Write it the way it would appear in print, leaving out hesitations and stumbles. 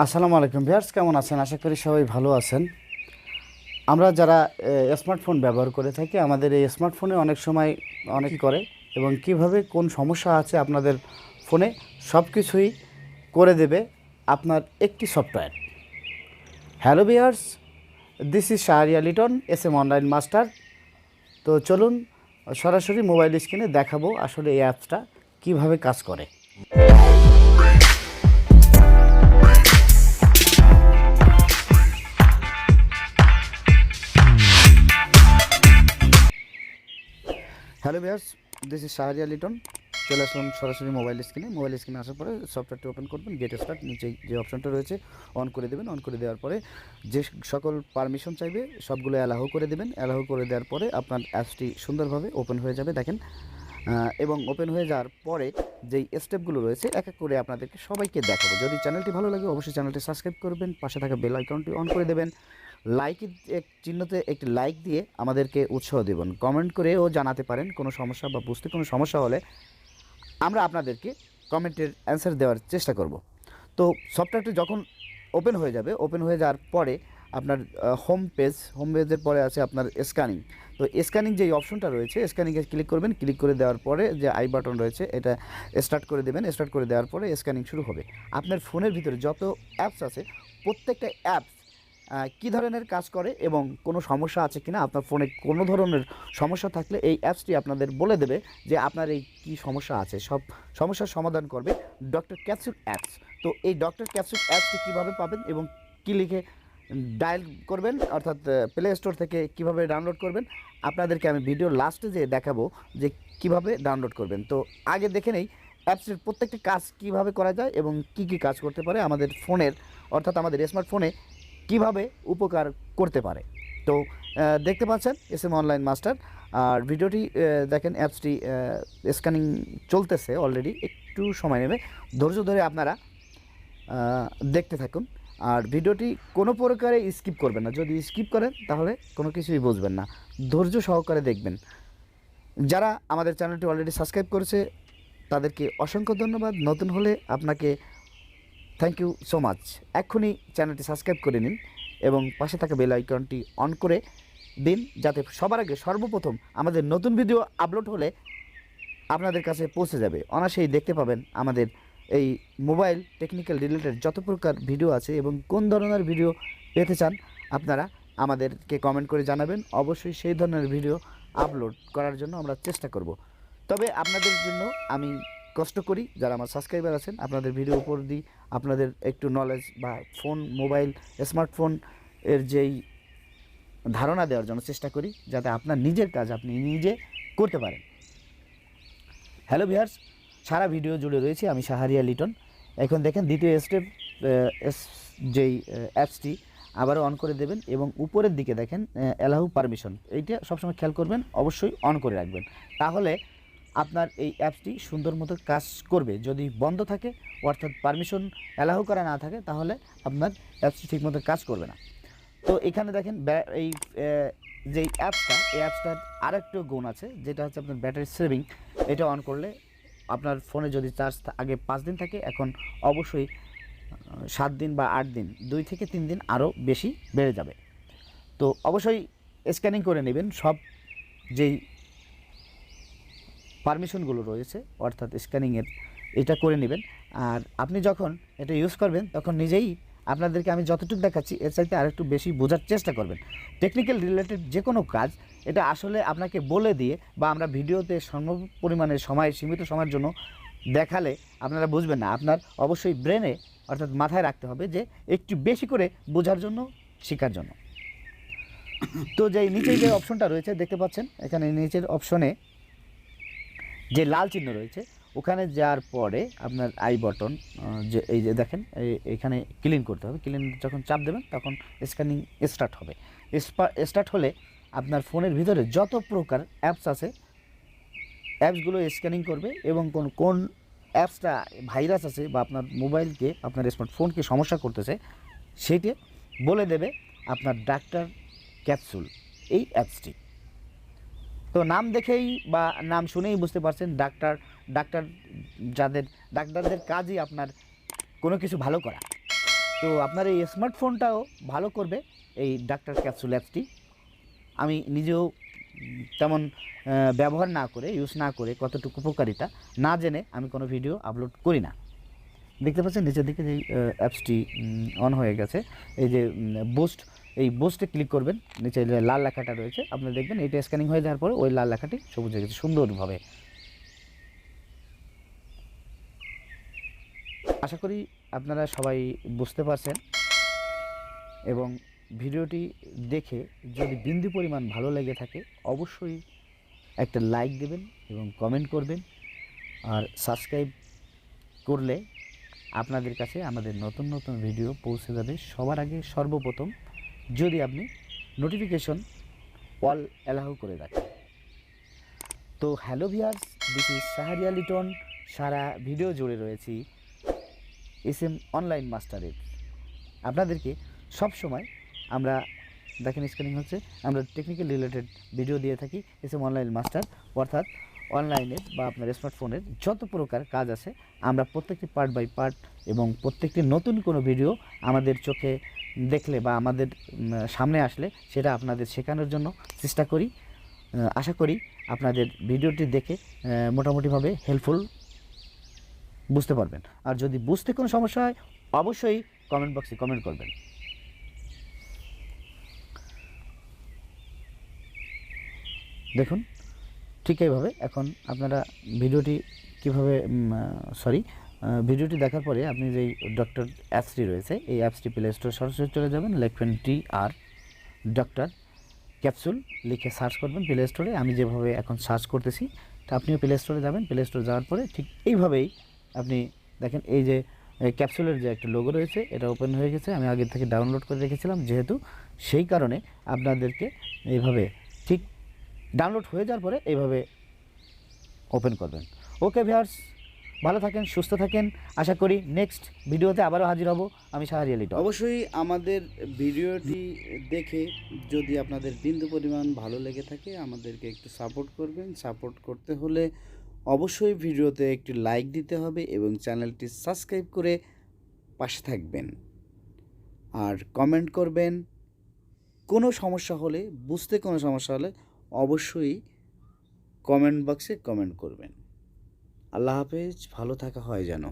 আসসালামু আলাইকুম ভিউয়ার্স, কেমন আছেন? আশা করি সবাই ভালো আছেন। আমরা যারা স্মার্টফোন ব্যবহার করে থাকি, আমাদের এই স্মার্টফোনে অনেক সময় অনেক করে এবং কিভাবে কোন সমস্যা আছে আপনাদের ফোনে সব কিছুই করে দেবে আপনার একটি software. Hello viewers, this is Shahriya Liton, SM online master. তো চলুন সরাসরি মোবাইল স্ক্রিনে দেখাবো আসলে এই অ্যাপসটা কীভাবে কাজ করে। Hello viewers, this is Shahriya Liton. চলে আসলাম সরাসরি মোবাইল স্ক্রিনে আসার পরে সফটওয়্যারটি ওপেন করবেন। গেট স্টার্ট নিচে যে অপশনটা রয়েছে অন করে দেবেন। অন করে দেওয়ার পরে যে সকল পারমিশন চাইবে সবগুলো অ্যালাউ করে দেবেন। অ্যালাউ করে দেওয়ার পরে আপনার অ্যাপসটি সুন্দরভাবে ওপেন হয়ে যাবে দেখেন। এবং ওপেন হয়ে যাওয়ার পরে যেই স্টেপগুলো রয়েছে এক এক করে আপনাদেরকে সবাইকে দেখাবো। যদি চ্যানেলটি ভালো লাগে অবশ্যই চ্যানেলটি সাবস্ক্রাইব করবেন, পাশে থাকা বেল আইকনটি অন করে দেবেন। লাইকের চিহ্নতে একটি লাইক দিয়ে আমাদেরকে উৎসাহ দেবেন। কমেন্ট করেও জানাতে পারেন কোনো সমস্যা বা বুঝতে কোনো সমস্যা হলে আমরা আপনাদেরকে কমেন্টের অ্যান্সার দেওয়ার চেষ্টা করব। তো সফটওয়্যারটি যখন ওপেন হয়ে যাবে, ওপেন হয়ে যাওয়ার পরে আপনার হোম পেজের পরে আছে আপনার স্ক্যানিং। তো স্ক্যানিং যেই অপশনটা রয়েছে স্ক্যানিংয়ে ক্লিক করবেন। ক্লিক করে দেওয়ার পরে যে আই বাটন রয়েছে এটা স্টার্ট করে দেবেন। স্টার্ট করে দেওয়ার পরে স্ক্যানিং শুরু হবে। আপনার ফোনের ভিতরে যত অ্যাপস আছে প্রত্যেকটা অ্যাপস কী ধরনের কাজ করে এবং কোনো সমস্যা আছে কিনা, আপনার ফোনে কোনো ধরনের সমস্যা থাকলে এই অ্যাপসটি আপনাদের বলে দেবে যে আপনার এই কী সমস্যা আছে। সব সমস্যার সমাধান করবে ডক্টর ক্যাপসুল অ্যাপস। তো এই ডক্টর ক্যাপসুল অ্যাপসটি কীভাবে পাবেন এবং কী লিখে ডায়াল করবেন, অর্থাৎ প্লে স্টোর থেকে কীভাবে ডাউনলোড করবেন আপনাদেরকে আমি ভিডিও লাস্টে যে দেখাবো যে কীভাবে ডাউনলোড করবেন। তো আগে দেখে নেই অ্যাপসের প্রত্যেকটি কাজ কীভাবে করা যায় এবং কী কী কাজ করতে পারে আমাদের ফোনের, অর্থাৎ আমাদের স্মার্টফোনে কিভাবে উপকার করতে পারে। তো দেখতে পাচ্ছেন এসএম অনলাইন মাস্টার। আর ভিডিওটি দেখেন, অ্যাপসটি স্ক্যানিং চলতেছে অলরেডি, একটু সময় নেবে, ধৈর্য ধরে আপনারা দেখতে থাকুন। আর ভিডিওটি কোনো প্রকারে স্কিপ করবেন না। যদি স্কিপ করেন তাহলে কোনো কিছুই বুঝবেন না। ধৈর্য সহকারে দেখবেন। যারা আমাদের চ্যানেলটি অলরেডি সাবস্ক্রাইব করেছে তাদেরকে অসংখ্য ধন্যবাদ। নতুন হলে আপনাকে থ্যাংক ইউ সো মাচ। এক্ষুনি চ্যানেলটি সাবস্ক্রাইব করে নিন এবং পাশে থাকা বেল আইকনটি অন করে দিন, যাতে সবার আগে সর্বপ্রথম আমাদের নতুন ভিডিও আপলোড হলে আপনাদের কাছে পৌঁছে যাবে। অনায়াসেই দেখতে পাবেন আমাদের এই মোবাইল টেকনিক্যাল রিলেটেড যত প্রকার ভিডিও আছে এবং কোন ধরনের ভিডিও পেতে চান আপনারা আমাদেরকে কমেন্ট করে জানাবেন। অবশ্যই সেই ধরনের ভিডিও আপলোড করার জন্য আমরা চেষ্টা করব। তবে আপনাদের জন্য আমি কষ্ট করি, যারা আমার সাবস্ক্রাইবার আছেন, আপনাদের ভিডিও উপর দিই আপনাদের একটু নলেজ বা মোবাইল স্মার্টফোন এর যেই ধারণা দেওয়ার জন্য চেষ্টা করি, যাতে আপনার নিজের কাজ আপনি নিজে করতে পারেন। হ্যালো ভিউয়ার্স, সারা ভিডিও জুড়ে রয়েছে আমি শাহরিয়া লিটন। এখন দেখেন দ্বিতীয় স্টেপ, যেই অ্যাপসটি আবারও অন করে দেবেন এবং উপরের দিকে দেখেন অ্যালাউ পারমিশন, এইটা সবসময় খেয়াল করবেন, অবশ্যই অন করে রাখবেন। তাহলে আপনার এই অ্যাপসটি সুন্দর মতো কাজ করবে। যদি বন্ধ থাকে অর্থাৎ পারমিশন অ্যালাউ করা না থাকে তাহলে আপনার অ্যাপসটি ঠিকমতো কাজ করবে না। তো এখানে দেখেন এই যেই অ্যাপসটা, এই অ্যাপসটার আরেকটু গুণ আছে, যেটা হচ্ছে আপনার ব্যাটারি সেভিং। এটা অন করলে আপনার ফোনে যদি চার্জ আগে 5 দিন থাকে, এখন অবশ্যই 7 দিন বা 8 দিন, 2 থেকে 3 দিন আরও বেশি বেড়ে যাবে। তো অবশ্যই স্ক্যানিং করে নেবেন সব যেই পারমিশনগুলো রয়েছে, অর্থাৎ স্ক্যানিংয়ের এটা করে নেবেন। আর আপনি যখন এটা ইউজ করবেন তখন নিজেই আপনাদেরকে আমি যতটুকু দেখাচ্ছি এর চাইতে আরেকটু বেশি বোঝার চেষ্টা করবেন। টেকনিক্যাল রিলেটেড যে কোনো কাজ এটা আসলে আপনাকে বলে দিয়ে বা আমরা ভিডিওতে সম্ভব পরিমাণে সীমিত সময়ের জন্য দেখালে আপনারা বুঝবেন না। আপনার অবশ্যই ব্রেনে অর্থাৎ মাথায় রাখতে হবে যে একটু বেশি করে বোঝার জন্য, শেখার জন্য। তো যেই নিচেই যে অপশনটা রয়েছে দেখতে পাচ্ছেন, এখানে নিচের অপশনে যে লাল চিহ্ন রয়েছে ওখানে যাওয়ার পরে আপনার আই বাটন, যে এই যে দেখেন এখানে ক্লিন করতে হবে। ক্লিন যখন চাপ দেবেন তখন স্ক্যানিং স্টার্ট হবে। স্টার্ট হলে আপনার ফোনের ভিতরে যত প্রকার অ্যাপস আছে অ্যাপসগুলো স্ক্যানিং করবে এবং কোন অ্যাপসটা ভাইরাস আছে বা আপনার মোবাইলকে, আপনার স্মার্টফোনকে সমস্যা করতেছে সেটি বলে দেবে আপনার ডাক্তার ক্যাপসুল এই অ্যাপসটি। তো নাম দেখেই বা নাম শুনেই বুঝতে পারছেন ডাক্তারদের কাজই আপনার কোনো কিছু ভালো করা। তো আপনার এই স্মার্টফোনটাও ভালো করবে এই ডাক্তার ক্যাপসুল অ্যাপসটি। আমি নিজেও তেমন ব্যবহার না করে, ইউজ না করে, কতটুকু উপকারিতা না জেনে আমি কোনো ভিডিও আপলোড করি না। দেখতে পাচ্ছেন নিচের দিকে যে অ্যাপসটি অন হয়ে গেছে, এই যে বুস্ট, এই বুস্টে ক্লিক করবেন, নিচে যে লাল লেখাটা রয়েছে আপনি দেখবেন এইটা স্ক্যানিং হয়ে যাওয়ার পরে ওই লাল লেখাটি সবুজ হয়ে গেছে সুন্দরভাবে। আশা করি আপনারা সবাই বুঝতে পারছেন, এবং ভিডিওটি দেখে যদি বিন্দু পরিমাণ ভালো লেগে থাকে অবশ্যই একটা লাইক দেবেন এবং কমেন্ট করবেন, আর সাবস্ক্রাইব করলে আপনাদের কাছে আমাদের নতুন নতুন ভিডিও পৌঁছে যাবে সবার আগে সর্বপ্রথম, যদি আপনি নোটিফিকেশন অল অ্যালাউ করে রাখেন। তো hello viewers, this is Shahriya Liton. সারা ভিডিও জুড়ে রয়েছি SM অনলাইন মাস্টারের। আপনাদেরকে সব সময় আমরা দেখেন স্ক্রিনিং হচ্ছে, আমরা টেকনিক্যাল রিলেটেড ভিডিও দিয়ে থাকি। SM অনলাইন মাস্টার অর্থাৎ অনলাইনের বা আপনার স্মার্টফোনের যত প্রকার কাজ আছে আমরা প্রত্যেকটি পার্ট বাই পার্ট এবং প্রত্যেকটি নতুন কোনো ভিডিও আমাদের চোখে দেখলে বা আমাদের সামনে আসলে সেটা আপনাদের শেখানোর জন্য চেষ্টা করি। আশা করি আপনাদের ভিডিওটি দেখে মোটামুটিভাবে হেল্পফুল বুঝতে পারবেন। আর যদি বুঝতে কোনো সমস্যা হয় অবশ্যই কমেন্ট বক্সে কমেন্ট করবেন। দেখুন ঠিক এইভাবে এখন আপনারা ভিডিওটি কীভাবে ভিডিওটি দেখার পরে আপনি যেই ডক্টর অ্যাপসটি রয়েছে এই অ্যাপসটি প্লে স্টোরে সরাসরি চলে যাবেন, লিখবেন DR ডক্টর ক্যাপসুল লিখে সার্চ করবেন প্লে স্টোরে। আমি যেভাবে এখন সার্চ করতেছি তা আপনিও প্লে স্টোরে যাবেন। প্লে স্টোরে যাওয়ার পরে ঠিক এইভাবেই আপনি দেখেন এই যে ক্যাপসুলের যে একটা লোগো রয়েছে এটা ওপেন হয়ে গেছে। আমি আগে থেকে ডাউনলোড করে রেখেছিলাম, যেহেতু সেই কারণে আপনাদেরকে এইভাবে ঠিক ডাউনলোড হয়ে যাওয়ার পরে এইভাবে ওপেন করবেন। ওকে ভিউয়ার্স, ভালো থাকেন, সুস্থ থাকেন। আশা করি নেক্সট ভিডিওতে আবারও হাজির হব। আমি শাহরিয়া লিটন। অবশ্যই আমাদের ভিডিওটি দেখে যদি আপনাদের বিন্দু পরিমাণ ভালো লেগে থাকে আমাদেরকে একটু সাপোর্ট করবেন। সাপোর্ট করতে হলে অবশ্যই ভিডিওতে একটি লাইক দিতে হবে এবং চ্যানেলটি সাবস্ক্রাইব করে পাশে থাকবেন আর কমেন্ট করবেন। কোনো সমস্যা হলে, বুঝতে কোনো সমস্যা হলে অবশ্যই কমেন্ট বক্সে কমেন্ট করবেন। আল্লাহ হাফেজ, ভালো থাকা হয় যেন।